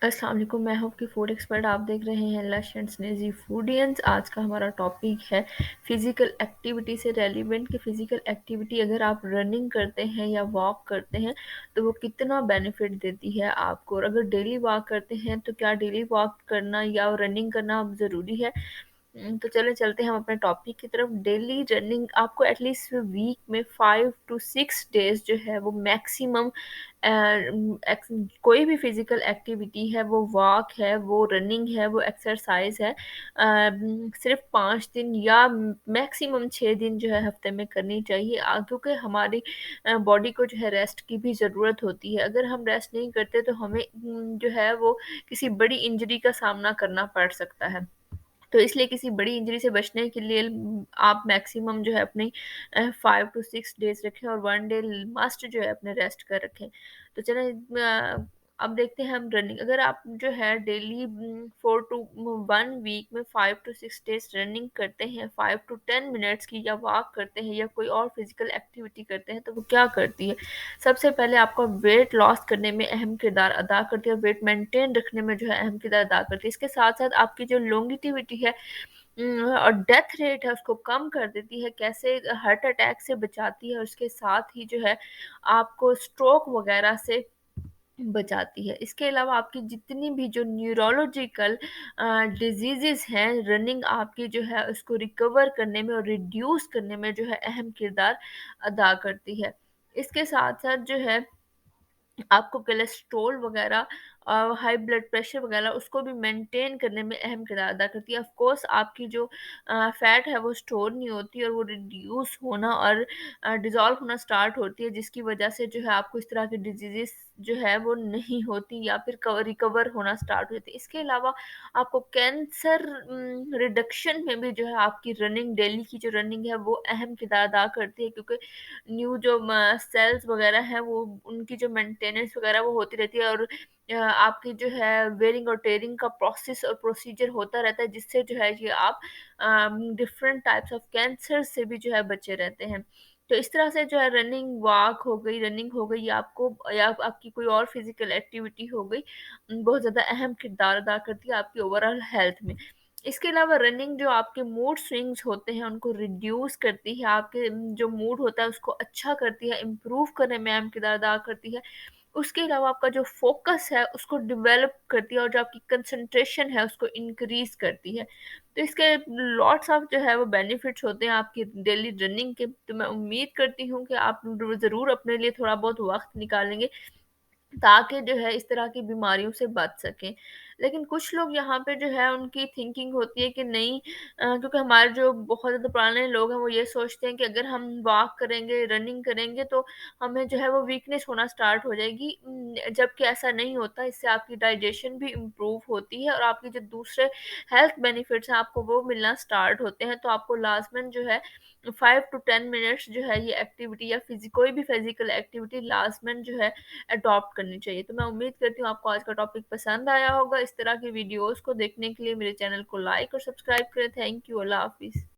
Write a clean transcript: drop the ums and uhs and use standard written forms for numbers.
अस्सलाम वालेकुम, मैं हूँ आपकी फूड एक्सपर्ट। आप देख रहे हैं लश एंड स्नेजी फूडियंस। आज का हमारा टॉपिक है फिज़िकल एक्टिविटी से रेलिवेंट कि फ़िज़िकल एक्टिविटी अगर आप रनिंग करते हैं या वॉक करते हैं तो वो कितना बेनिफिट देती है आपको, और अगर डेली वॉक करते हैं तो क्या डेली वॉक करना या रनिंग करना ज़रूरी है। तो चले चलते हैं हम अपने टॉपिक की तरफ। डेली रनिंग आपको एटलीस्ट वीक में 5 to 6 डेज जो है वो मैक्सिमम, कोई भी फिजिकल एक्टिविटी है, वो वॉक है, वो रनिंग है, वो एक्सरसाइज है, सिर्फ 5 दिन या मैक्सिमम 6 दिन जो है हफ्ते में करनी चाहिए, क्योंकि हमारी बॉडी को जो है रेस्ट की भी ज़रूरत होती है। अगर हम रेस्ट नहीं करते तो हमें जो है वो किसी बड़ी इंजरी का सामना करना पड़ सकता है। तो इसलिए किसी बड़ी इंजरी से बचने के लिए आप मैक्सिमम जो है अपनी 5 to 6 डेज रखें, और 1 डे मस्ट जो है अपने रेस्ट कर रखें। तो चलें, अब देखते हैं हम रनिंग। अगर आप जो है डेली 4 to 1 वीक में 5 to 6 डेज रनिंग करते हैं, 5 to 10 मिनट्स की, या वॉक करते हैं या कोई और फिजिकल एक्टिविटी करते हैं, तो वो क्या करती है। सबसे पहले आपका वेट लॉस करने में अहम किरदार अदा करती है, और वेट मेंटेन रखने में जो है अहम किरदार अदा करती है। इसके साथ साथ आपकी जो लॉन्गिटिविटी है और डेथ रेट है उसको कम कर देती है। कैसे, हार्ट अटैक से बचाती है, और उसके साथ ही जो है आपको स्ट्रोक वगैरह से बचाती है। इसके अलावा आपकी जितनी भी जो न्यूरोलॉजिकल डिजीज़ेज़ हैं, रनिंग आपकी जो है उसको रिकवर करने में और रिड्यूस करने में जो है अहम किरदार अदा करती है। इसके साथ-साथ जो है आपको कोलेस्ट्रॉल वगैरह, हाई ब्लड प्रेशर वगैरह उसको भी मेंटेन करने में अहम किरदार अदा करती है। ऑफ कोर्स आपकी जो फैट है वो स्टोर नहीं होती, और वो रिड्यूस होना और डिज़ॉल्व होना स्टार्ट होती है, जिसकी वजह से जो है आपको इस तरह की डिजीज़ेज़ जो है वो नहीं होती, या फिर रिकवर होना स्टार्ट हो जाती है। इसके अलावा आपको कैंसर रिडक्शन में भी जो है आपकी रनिंग, डेली की जो रनिंग है वो अहम किरदार अदा करती है, क्योंकि न्यू जो सेल्स वगैरह हैं वो उनकी जो मेंटेनेंस वगैरह वो होती रहती है, और आपकी जो है वेयरिंग और टेयरिंग का प्रोसेस और प्रोसीजर होता रहता है, जिससे जो है ये आप डिफरेंट टाइप्स ऑफ कैंसर से भी जो है बचे रहते हैं। तो इस तरह से जो है रनिंग वॉक हो गई, रनिंग हो गई, या आपको या आपकी कोई और फिजिकल एक्टिविटी हो गई, बहुत ज़्यादा अहम किरदार अदा करती है आपकी ओवरऑल हेल्थ में। इसके अलावा रनिंग जो आपके मूड स्विंग्स होते हैं उनको रिड्यूस करती है, आपके जो मूड होता है उसको अच्छा करती है, इम्प्रूव करने में अहम किरदार अदा करती है। उसके अलावा आपका जो फ़ोकस है उसको डेवलप करती है, और जो आपकी कंसंट्रेशन है उसको इंक्रीज़ करती है। तो इसके लॉट्स ऑफ जो है वो बेनिफिट्स होते हैं आपकी डेली रनिंग के। तो मैं उम्मीद करती हूँ कि आप ज़रूर अपने लिए थोड़ा बहुत वक़्त निकालेंगे, ताकि जो है इस तरह की बीमारियों से बच सकें। लेकिन कुछ लोग यहाँ पे जो है उनकी थिंकिंग होती है कि नहीं, क्योंकि हमारे जो बहुत ज़्यादा पुराने लोग हैं वो ये सोचते हैं कि अगर हम वॉक करेंगे, रनिंग करेंगे तो हमें जो है वो वीकनेस होना स्टार्ट हो जाएगी। जबकि ऐसा नहीं होता, इससे आपकी डाइजेशन भी इम्प्रूव होती है, और आपके जो दूसरे हेल्थ बेनिफिट्स हैं आपको वो मिलना स्टार्ट होते हैं। तो आपको लाज़िमन जो है 5 to 10 मिनट्स जो है ये एक्टिविटी, या कोई भी फिज़िकल एक्टिविटी लाज़िमन जो है अडॉप्ट करनी चाहिए। तो मैं उम्मीद करती हूँ आपको आज का टॉपिक पसंद आया होगा। इस तरह की वीडियोज़ को देखने के लिए मेरे चैनल को लाइक और सब्सक्राइब करें। Thank you. अल्लाह हाफ़िज़।